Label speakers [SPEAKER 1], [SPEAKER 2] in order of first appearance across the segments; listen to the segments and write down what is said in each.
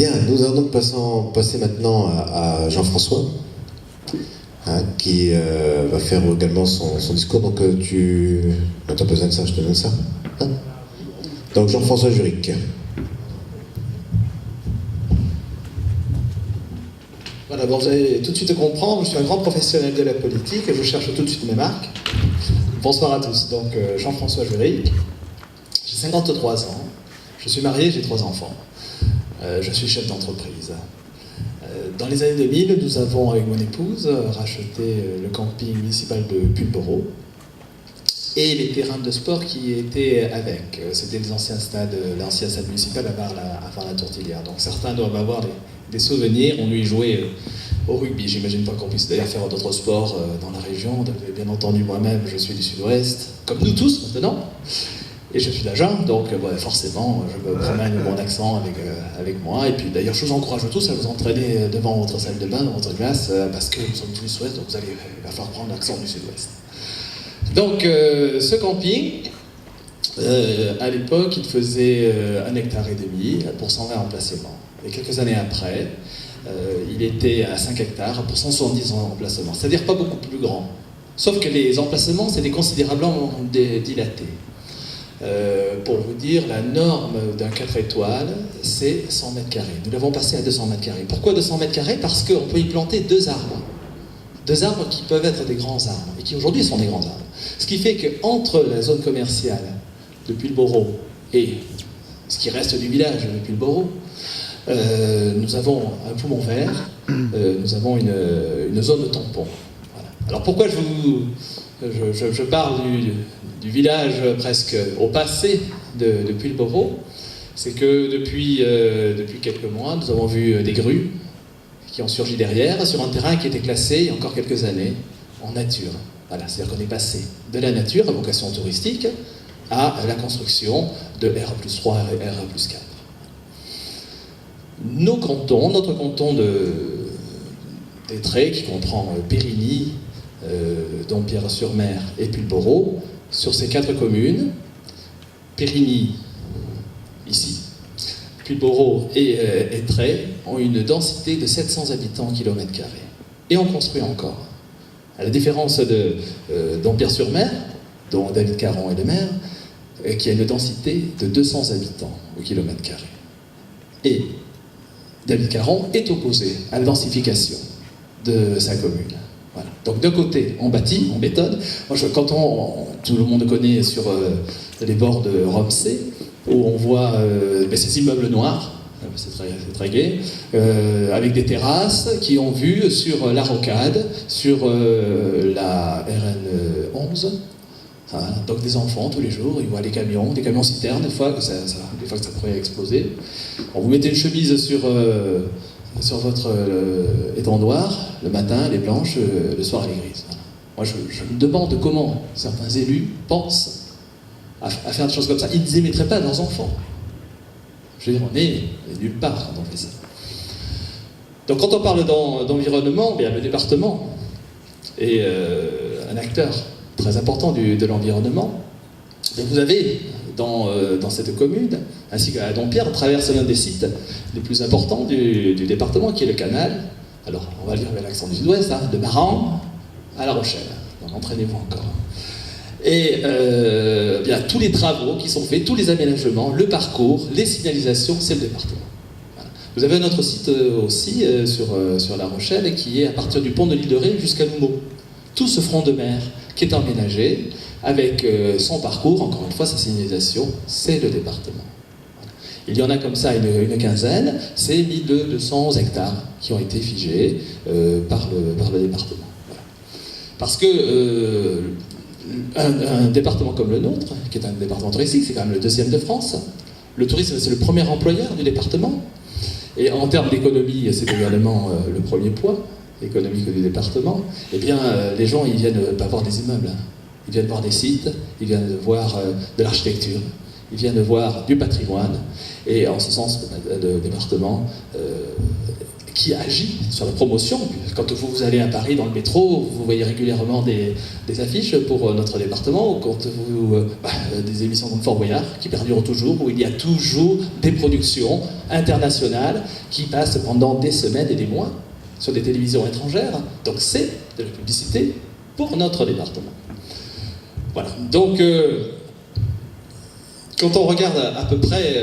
[SPEAKER 1] Bien, nous allons donc passer maintenant à Jean-François, hein, qui va faire également son discours. Donc tu as besoin de ça, je te donne ça. Hein, donc Jean-François Juric.
[SPEAKER 2] Voilà, bon, vous allez tout de suite comprendre, je suis un grand professionnel de la politique et je cherche tout de suite mes marques. Bonsoir à tous, donc Jean-François Juric, j'ai 53 ans, je suis marié, j'ai 3 enfants, je suis chef d'entreprise. Dans les années 2000, nous avons, avec mon épouse, racheté le camping municipal de Pulboro et les terrains de sport qui étaient avec. C'était les anciens stades, l'ancien stade municipal avant la Tourtilière. Donc certains doivent avoir des souvenirs. On y jouait au rugby. J'imagine pas qu'on puisse d'ailleurs faire d'autres sports dans la région. Bien entendu, moi-même, je suis du Sud-Ouest, comme nous tous maintenant. Et je suis d'Agen, donc forcément, je me promène mon accent avec moi. Et puis d'ailleurs, je vous encourage tous à vous entraîner devant votre salle de bain, dans votre classe, parce que nous sommes du Sud-Ouest, donc il va falloir prendre l'accent du Sud-Ouest. Donc, ce camping, à l'époque, il faisait 1,5 hectare pour 120 emplacements. Et quelques années après, il était à 5 hectares pour 170 emplacements, c'est-à-dire pas beaucoup plus grand. Sauf que les emplacements, c'était considérablement dilaté. Pour vous dire, la norme d'un 4 étoiles, c'est 100 mètres carrés. Nous l'avons passé à 200 mètres carrés. Pourquoi 200 mètres carrés? Parce qu'on peut y planter 2 arbres. 2 arbres qui peuvent être des grands arbres, et qui aujourd'hui sont des grands arbres. Ce qui fait qu'entre la zone commerciale de Pulboro et ce qui reste du village de Pulboro, nous avons un poumon vert, nous avons une zone de tampon. Voilà. Alors pourquoi je parle du village presque au passé de Pulboro? C'est que depuis quelques mois, nous avons vu des grues qui ont surgi derrière, sur un terrain qui était classé, il y a encore quelques années, en nature. Voilà, c'est-à-dire qu'on est passé de la nature, à vocation touristique, à la construction de R+3 et R+4. Notre canton d'Étré, qui comprend Périgny, Dompierre-sur-Mer et Pulboro, sur ces 4 communes, Périgny, ici, Pulboro et Étré, ont une densité de 700 habitants au kilomètre carré. Et on construit encore. À la différence de Dompierre-sur-Mer, dont David Caron est le maire, qui a une densité de 200 habitants au kilomètre carré. Et David Caron est opposé à la densification de sa commune. Voilà. Donc d'un côté, on bâtit, on bétonne. Moi, tout le monde connaît sur les bords de Romsey, où on voit ces immeubles noirs, c'est très gai, avec des terrasses qui ont vue sur la rocade, sur la RN11. Voilà. Donc des enfants tous les jours, ils voient des camions citernes, des fois que ça pourrait exploser. On vous mettez une chemise sur votre étendoir, le matin elle est blanche, le soir elle est grise. Voilà. Moi je me demande comment certains élus pensent à faire des choses comme ça. Ils ne émettraient pas leurs enfants. Je veux dire, on est nulle part quand on fait ça. Donc quand on parle d'environnement, bien, le département est un acteur très important de l'environnement. Donc vous avez dans cette commune, ainsi qu'à Dompierre, traverse l'un des sites les plus importants du département, qui est le canal. Alors on va lire avec l'accent du Sud-Ouest, de Maran à La Rochelle. Donc entraînez-vous encore. Et bien, tous les travaux qui sont faits, tous les aménagements, le parcours, les signalisations, c'est le département. Voilà. Vous avez un autre site aussi sur La Rochelle qui est à partir du pont de l'île de Ré jusqu'à Noumeau. Tout ce front de mer qui est aménagé avec son parcours, encore une fois, sa signalisation, c'est le département. Voilà. Il y en a comme ça une quinzaine, c'est 1200 hectares qui ont été figés par le département. Voilà. Parce que un département comme le nôtre, qui est un département touristique, c'est quand même le 2e de France. Le tourisme, c'est le premier employeur du département. Et en termes d'économie, c'est également le premier poids économique du département. Eh bien, les gens, ils viennent pas voir des immeubles. Ils viennent voir des sites, ils viennent voir de l'architecture, ils viennent voir du patrimoine. Et en ce sens, le département, qui agit sur la promotion. Quand vous allez à Paris dans le métro, vous voyez régulièrement des affiches pour notre département, ou quand des émissions comme Fort Boyard qui perdurent toujours, où il y a toujours des productions internationales qui passent pendant des semaines et des mois sur des télévisions étrangères. Donc c'est de la publicité pour notre département. Voilà. Donc quand on regarde à peu près,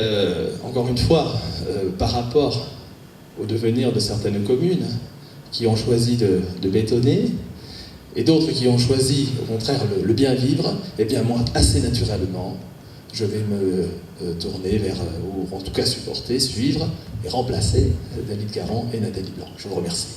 [SPEAKER 2] encore une fois, par rapport au devenir de certaines communes qui ont choisi de bétonner et d'autres qui ont choisi au contraire le bien vivre, eh bien moi assez naturellement je vais me tourner vers, ou en tout cas supporter, suivre et remplacer David Caron et Nathalie Blanc. Je vous remercie.